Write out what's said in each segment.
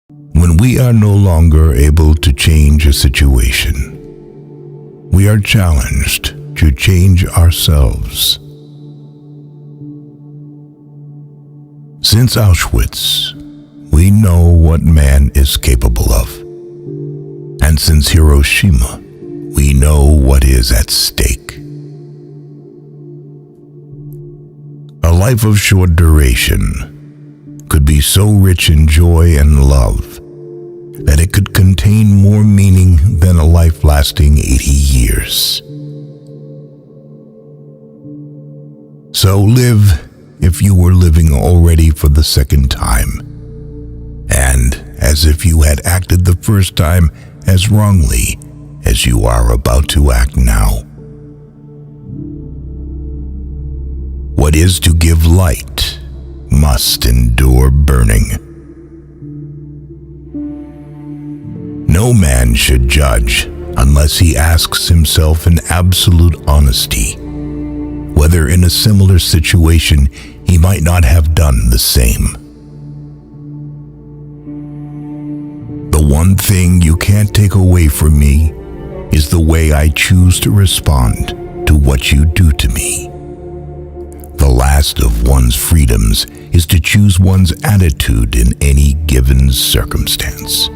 When we are no longer able to change a situation, we are challenged to change ourselves. Since Auschwitz, we know what man is capable of. And since Hiroshima, we know what is at stake. A life of short duration could be so rich in joy and love that it could contain more meaning than a life lasting 80 years. So live if you were living already for the second time, and as if you had acted the first time as wrongly as you are about to act now. What is to give light must endure burning. No man should judge unless he asks himself in absolute honesty whether in a similar situation he might not have done the same. The one thing you can't take away from me is the way I choose to respond to what you do to me. The last of one's freedoms is to choose one's attitude in any given circumstance.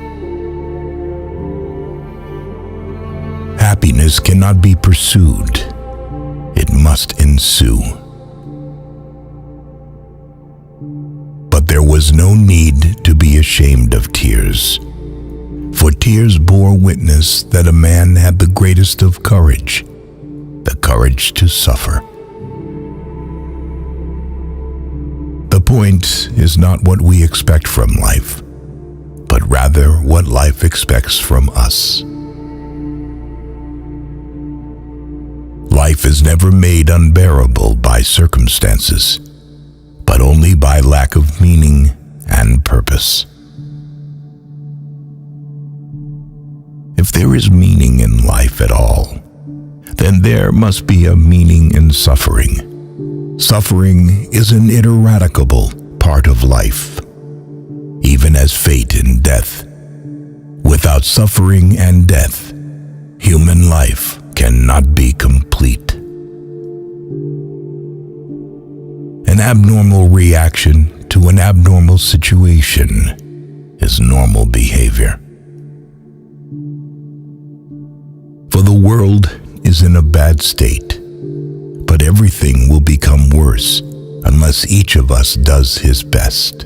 Happiness cannot be pursued, it must ensue. But there was no need to be ashamed of tears, for tears bore witness that a man had the greatest of courage, the courage to suffer. The point is not what we expect from life, but rather what life expects from us. Life is never made unbearable by circumstances, but only by lack of meaning and purpose. If there is meaning in life at all, then there must be a meaning in suffering. Suffering is an ineradicable part of life, even as fate and death. Without suffering and death, human life cannot be complete. An abnormal reaction to an abnormal situation is normal behavior. For the world is in a bad state, but everything will become worse unless each of us does his best.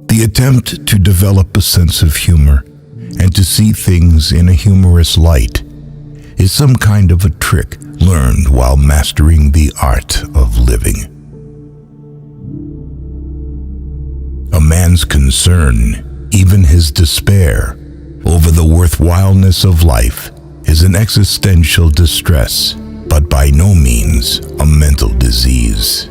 The attempt to develop a sense of humor and to see things in a humorous light is some kind of a trick learned while mastering the art of living. A man's concern, even his despair, over the worthwhileness of life is an existential distress, but by no means a mental disease.